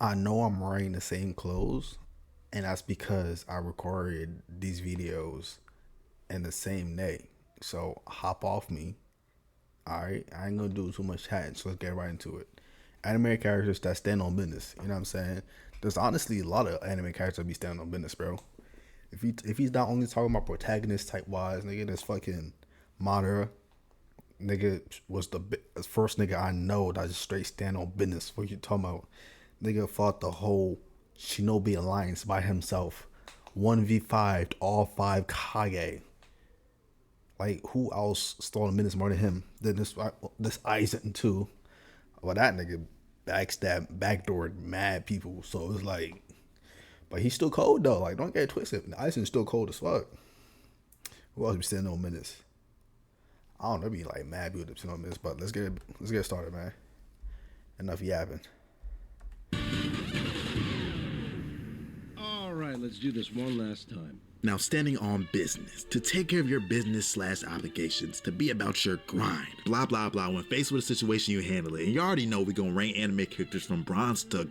I know I'm wearing the same clothes, and that's because I recorded these videos in the same day. So hop off me. All right, I ain't gonna do too much chatting. So let's get right into it. Anime characters that stand on business. You know what I'm saying? There's honestly a lot of anime characters that be standing on business, bro. If he's not only talking about protagonist type wise, nigga, this fucking Madara nigga was the first nigga I know that just straight stand on business. What you talking about? Nigga fought the whole Shinobi Alliance by himself. 1v5 all 5 Kage. Like, who else stole a minutes more than him? Than this Aizen too. Well, that nigga backstab, backdoored mad people. So it's like, but he's still cold though. Like, don't get it twisted. Aizen's still cold as fuck. Who else be standing on minutes? I don't know. Be like mad people that on minutes. But let's get started, man. Enough yapping. All right, let's do this one last time. Now, standing on business, to take care of your business / obligations, to be about your grind, blah, blah, blah. When faced with a situation, you handle it. And you already know we're going to rank anime characters from bronze to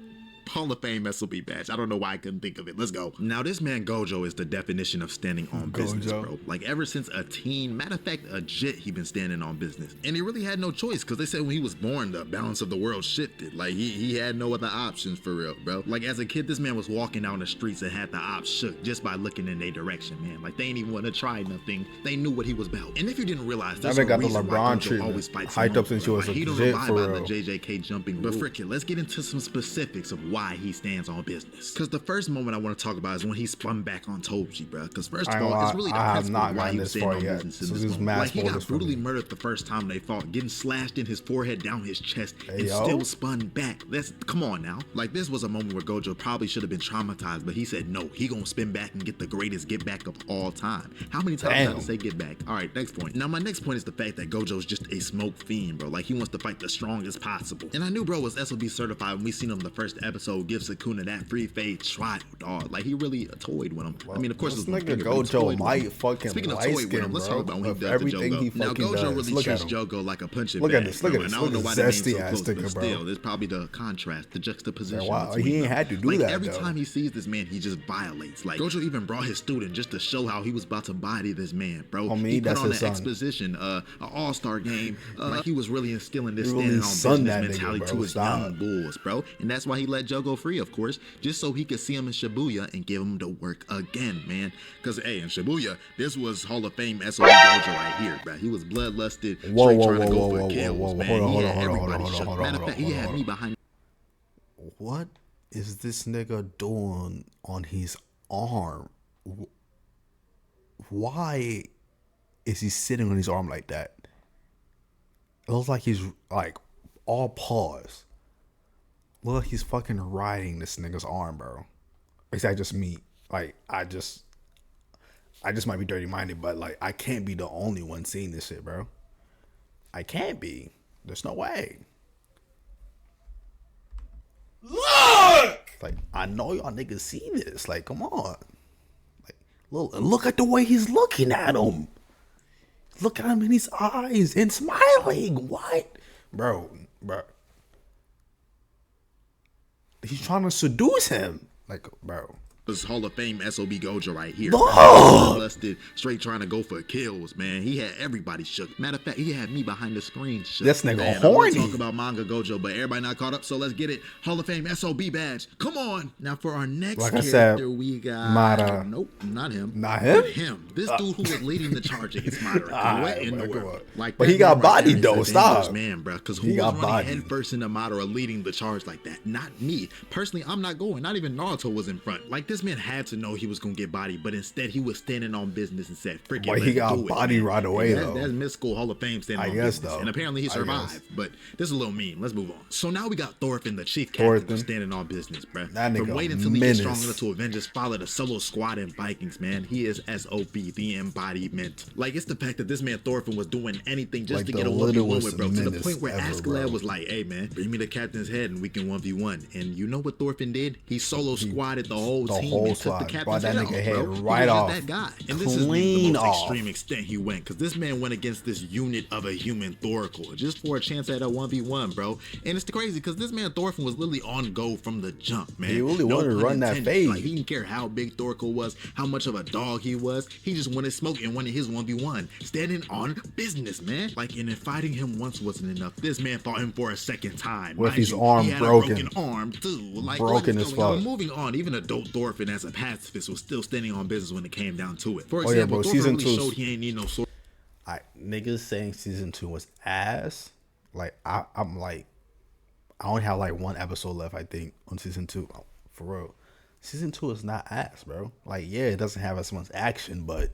Hall of Fame SOB badge. I don't know why I couldn't think of it. Let's go. Now, this man Gojo is the definition of standing on business, bro. Like, ever since a teen, matter of fact, a jit, he been standing on business. And he really had no choice, because they said when he was born, the balance of the world shifted. Like, he had no other options for real, bro. Like, as a kid, this man was walking down the streets and had the ops shook just by looking in their direction, man. Like, they ain't even want to try nothing. They knew what he was about. And if you didn't realize, there's a got the reason why LeBron Gojo treatment. always fights Hyped alone, up since bro. he was Like, a he don't jit abide for by real. the JJK jumping. But frick it, let's get into some specifics of why he stands on business. Because the first moment I want to talk about is when he spun back on Toji, bro. Because first of all, it's really the principle of why he was standing on business in this moment. Like, he got brutally murdered the first time they fought, getting slashed in his forehead, down his chest, and still spun back. Come on now. Like, this was a moment where Gojo probably should have been traumatized, but he said no, he gonna spin back and get the greatest get back of all time. How many times did I say get back? All right, next point. Now, my next point is the fact that Gojo's just a smoke fiend, bro. Like, he wants to fight the strongest possible. And I knew bro was SOB certified when we seen him the first episode give Sukuna that free fade trial, dog. Like, he really toyed with him. Well, I mean, of course, this nigga Gojo might fucking Speaking of toy with him, let's talk about when he does the Jogo. Now, Gojo really treats Jogo like a punching bag. Look at this. And I don't know why the name's so close, but still, there's probably the contrast, the juxtaposition. Wow, he ain't had to do that. Like, every time he sees this man, he just violates. Like, Gojo even brought his student just to show how he was about to body this man, bro. He put on an exposition, an all-star game. Like, he was really instilling this standing on business mentality to his young bulls, bro. And that's why he let Jogo free, of course, just so he could see him in Shibuya and give him the work again, man. Because, hey, in Shibuya, this was Hall of Fame SOB Gojo right here, bro. He was bloodlusted, straight trying to go for kills, man. He had everybody shook. Matter of fact, he had me behind. What is this nigga doing on his arm? Why is he sitting on his arm like that? It looks like he's like all paws. Look, he's fucking riding this nigga's arm, bro. Is that just me? Like, I just might be dirty minded, but like, I can't be the only one seeing this shit, bro. I can't be. There's no way. Look! Like, I know y'all niggas see this. Like, come on. Like, look at the way he's looking at him. Look at him in his eyes and smiling. What? Bro. He's trying to seduce him. Like, bro. This Hall of Fame SOB Gojo right here. Busted, straight trying to go for kills, man. He had everybody shook. Matter of fact, he had me behind the screen shook. This nigga man, horny. I talk about manga Gojo, but everybody not caught up, so let's get it. Hall of Fame SOB badge. Come on. Now for our next character, we got Madara. Nope, not him. Not him? But him. This dude who was leading the charge against Madara. What in the world? Like, but he got bodied though. Stop. Man, bro. Because who was running head first into Madara leading the charge like that? Not me. Personally, I'm not going. Not even Naruto was in front. Like, this man had to know he was gonna get bodied, but instead he was standing on business and said, "Freaking." But he got bodied right away though. That's mystical Hall of Fame standing on business, and apparently he survived. But this is a little mean. Let's move on. So now we got Thorfinn, the chief captain, standing on business, bro. From waiting until he gets strong enough to avenge his father, the solo squad in Vikings, man. He is SOB, the embodiment. Like, it's the fact that this man Thorfinn was doing anything just to get a 1v1 with bro, to the point where Askeladd was like, "Hey man, bring me the captain's head and we can 1v1." And you know what Thorfinn did? He solo squatted the whole team whole slide. Brought that nigga head right off. That guy. And this is the most extreme extent he went, because this man went against this unit of a human Thoracle just for a chance at a 1v1, bro. And it's crazy because this man Thorfinn was literally on go from the jump, man. He really wanted to run that fade. Like, he didn't care how big Thoracle was, how much of a dog he was. He just wanted smoke and wanted his 1v1. Standing on business, man. Like, and then fighting him once wasn't enough. This man fought him for a second time. With his arm broken. He had a broken arm too. Like, broken as fuck. Moving on, even adult Thorfinn as a pacifist was still standing on business when it came down to it. For example, Thorfinn really showed he ain't need no sword. Niggas saying season 2 was ass. Like, I'm like, I only have like one episode left, I think, on season 2. For real, season 2 is not ass, bro. Like, yeah, it doesn't have as much action, but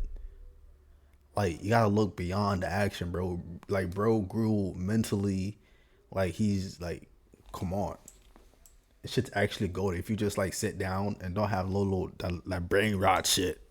like, you gotta look beyond the action, bro. Like, bro grew mentally. Like, he's like, come on, it shit's actually good if you just like sit down and don't have little like brain rot shit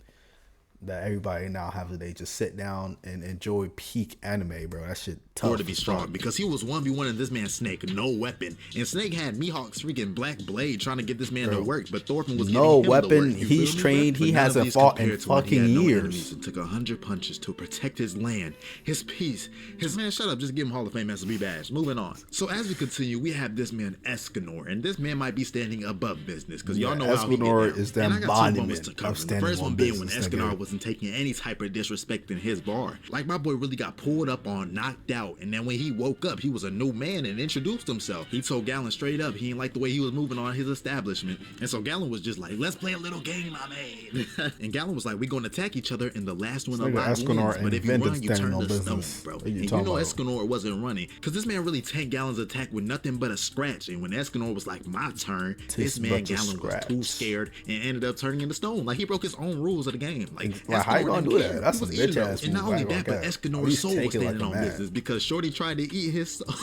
that everybody now have today. Just sit down and enjoy peak anime, bro. That shit tough to be strong, because he was 1v1 in this man's Snake, no weapon, and Snake had Mihawk's freaking black blade trying to get this man to work, but Thorfinn was no weapon. He's trained. He hasn't fought in fucking years. It took 100 punches to protect his land, his peace, his man. Shut up, just give him Hall of Fame SB badge. Moving on. So as we continue, we have this man Escanor, and this man might be standing above business, because y'all know how he Escanor is the embodiment of standing the first one on being when business, Escanor wasn't taking any type of disrespect in his bar. Like, my boy really got pulled up on, knocked out, and then when he woke up, he was a new man and introduced himself. He told Galen straight up he didn't like the way he was moving on his establishment, and so Galen was just like, let's play a little game I made. And Galen was like, we're gonna attack each other, and the last one alive wins, but if you run, you turn to stone, bro. And you know Escanor wasn't running, because this man really tanked Galen's attack with nothing but a scratch, and when Escanor was like, my turn, this man Galen was too scared and ended up turning into stone. Like, he broke his own rules of the game. Like how you gonna do that? That's a bitch ass move. And not only that, but Escanor's soul was standing on business, because Shorty tried to eat his soul.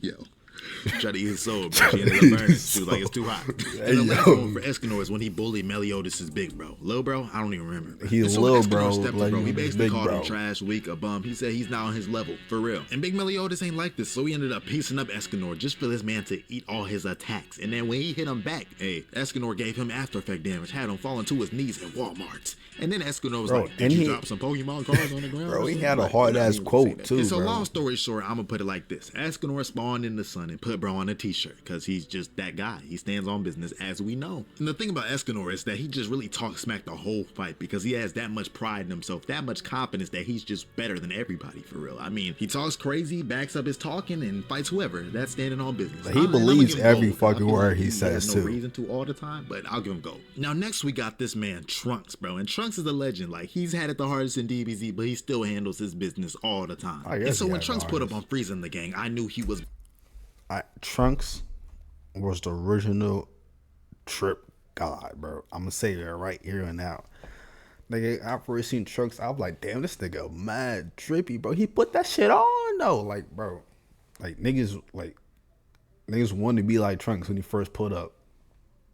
Yo. Tried to eat his soul, but she ended up burning. She was like, it's too hot. And the last one for Escanor is when he bullied Meliodas' big bro. Lil bro? I don't even remember. He's little bro. He basically called him trash, weak, a bum. He said he's not on his level, for real. And Big Meliodas ain't like this, so he ended up piecing up Escanor just for this man to eat all his attacks. And then when he hit him back, Escanor gave him After Effect damage, had him falling to his knees at Walmart. And then Escanor was like, did you drop some Pokemon cards on the ground? Bro, he had a hard-ass quote, too, and so long story short, I'm gonna put it like this. Escanor spawned in the sun and put bro on a t-shirt, because he's just that guy. He stands on business, as we know. And the thing about Escanor is that he just really talks smack the whole fight, because he has that much pride in himself, that much confidence that he's just better than everybody, for real. I mean, he talks crazy, backs up his talking, and fights whoever. That's standing on business. But he believes every fucking word he says, too. No reason to all the time, but I'll give him gold. Now, next we got this man, Trunks, bro. And Trunks is a legend. Like, he's had it the hardest in DBZ, but he still handles his business all the time. And so when Trunks put up on Frieza in the gang, I knew he was... Trunks was the original trip god, bro. I'm gonna say that right here and now. Nigga, I first seen Trunks, I was like, damn, this nigga mad trippy, bro. He put that shit on, though. Like, bro, like, niggas wanted to be like Trunks when he first put up.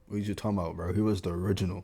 What you talking about, bro? He was the original.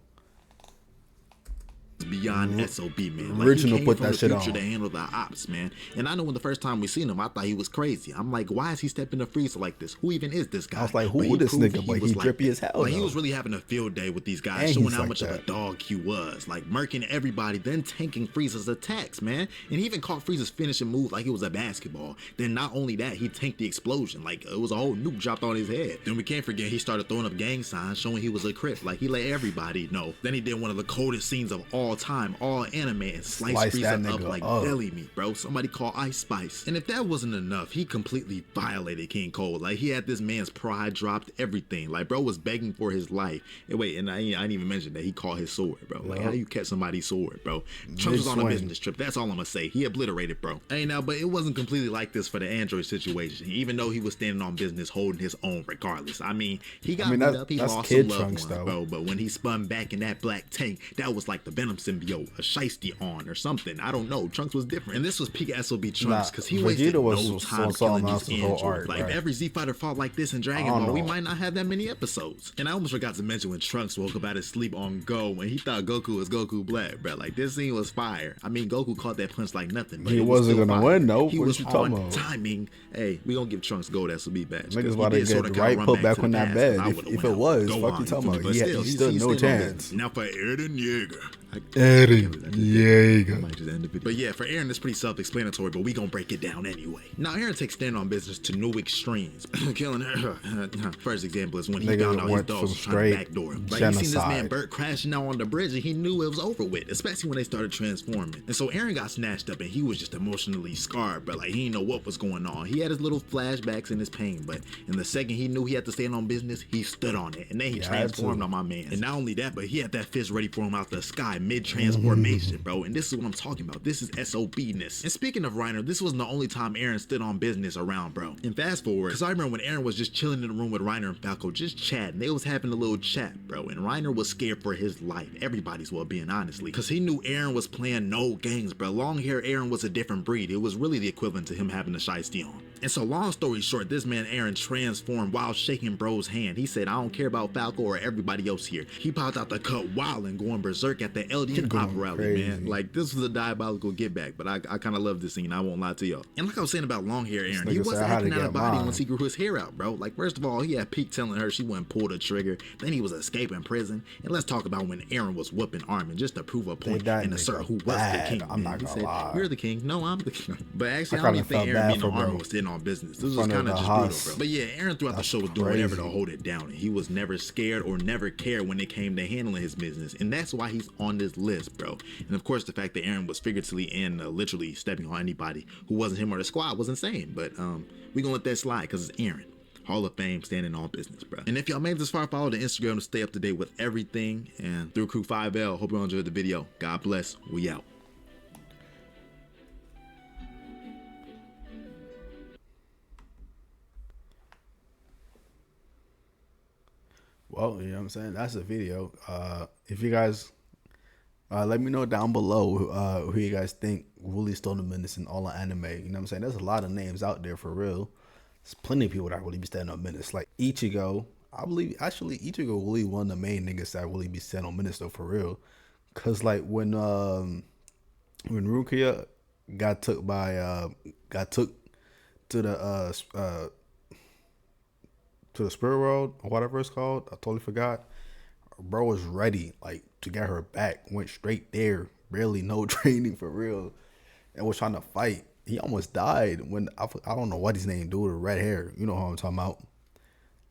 Beyond SOB, man. Like, original he came put from that the shit future on to handle the ops, man. And I know when the first time we seen him, I thought he was crazy. I'm like, why is he stepping to Frieza like this? Who even is this guy? I was like, who this nigga? But he drippy as hell. Like, he was really having a field day with these guys, showing how much of a dog he was. Like, murking everybody, then tanking Frieza's attacks, man. And he even caught Frieza's finishing move like it was a basketball. Then not only that, he tanked the explosion. Like, it was a whole nuke dropped on his head. Then we can't forget he started throwing up gang signs, showing he was a Crip. Like, he let everybody know. Then he did one of the coldest scenes of all time, all anime, and slice Frieza up like deli meat, bro. Somebody call Ice Spice. And if that wasn't enough, he completely violated King Cold. Like, he had this man's pride dropped, everything. Like, bro was begging for his life. And wait, and I didn't even mention that he caught his sword, bro. Like, how do you catch somebody's sword, bro? Trunks was on a business trip. That's all I'm gonna say. He obliterated, bro. Hey, now, but it wasn't completely like this for the Android situation. Even though he was standing on business, holding his own regardless. I mean, he got beat up. He lost some loved ones, bro. But when he spun back in that black tank, that was like the Venom symbiote, a Shiesty on or something. I don't know. Trunks was different. And this was peak SOB Trunks because he wasted no time killing these androids. Like, if every Z fighter fought like this in Dragon Ball, we might not have that many episodes. And I almost forgot to mention when Trunks woke up out of sleep on Go when he thought Goku was Goku Black, bro. Like, this scene was fire. I mean, Goku caught that punch like nothing, but he wasn't gonna win though. He was on timing. Hey, we gonna give Trunks Gold SOB badge. Niggas about to get right put back on that bed. If it was, fuck you talking about? Yeah, he stood no chance. Now for Eren Yeager. But yeah, for Eren, it's pretty self-explanatory, but we gonna break it down anyway. Now, Eren takes stand on business to new extremes. Killing her. First example is when he found out his dogs was trying to backdoor him. Like, he seen this man Bert crashing out on the bridge, and he knew it was over with, especially when they started transforming. And so Eren got snatched up, and he was just emotionally scarred, but like, he didn't know what was going on. He had his little flashbacks in his pain, but in the second he knew he had to stand on business, he stood on it, and then he transformed on my man. And not only that, but he had that fist ready for him out the sky mid-transformation, bro. And this is what I'm talking about. This is SOB-ness. And speaking of Reiner, this wasn't the only time Eren stood on business around, bro. And fast forward, because I remember when Eren was just chilling in the room with Reiner and Falco, just chatting. They was having a little chat, bro. And Reiner was scared for his life. Everybody's well-being, honestly. Because he knew Eren was playing no games, bro. Long hair Eren was a different breed. It was really the equivalent to him having a Shiesty on. And so long story short, this man Eren transformed while shaking bro's hand. He said, I don't care about Falco or everybody else here. He popped out the cut wild and going berserk at the LDN Pop rally, man. Like, this was a diabolical get back, but I kind of love this scene. I won't lie to y'all. And like I was saying about long hair Eren, he wasn't acting out of body once he grew his hair out, bro. Like, first of all, he had Peak telling her she wouldn't pull the trigger. Then he was escaping prison. And let's talk about when Eren was whooping Armin just to prove a point and assert who was the king. I'm not gonna lie. You're the king. No, I'm the king. But actually, I don't even think Eren being Armin was sitting on business. This was kind of just brutal, bro. But yeah, Eren throughout the show was doing whatever to hold it down. And he was never scared or never cared when it came to handling his business. And that's why he's on this list, bro. And of course, the fact that Eren was figuratively and literally stepping on anybody who wasn't him or the squad was insane. But we gonna let that slide because it's Eren. Hall of Fame, standing on business, bro. And if y'all made this far, follow the Instagram to stay up to date with everything. And through Crew 5L, hope you all enjoyed the video. God bless. We out. Well, you know what I'm saying? That's the video. If you guys let me know down below who you guys think really stole the business in all the anime. You know what I'm saying? There's a lot of names out there for real. There's plenty of people that really be standing on business. Like Ichigo. I believe actually Ichigo really one of the main niggas that really be standing on business though, for real. Cause like when Rukia got took to the spirit world or whatever it's called, I totally forgot. Bro was ready like to get her back, went straight there, barely no training for real, and was trying to fight. He almost died when I don't know what his name, dude with red hair, you know who I'm talking about,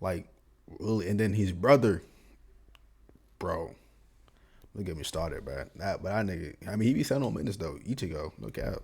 like really. And then his brother, bro, don't get me started, man. But that nigga, I mean, he be selling on business though. Ichigo, no cap.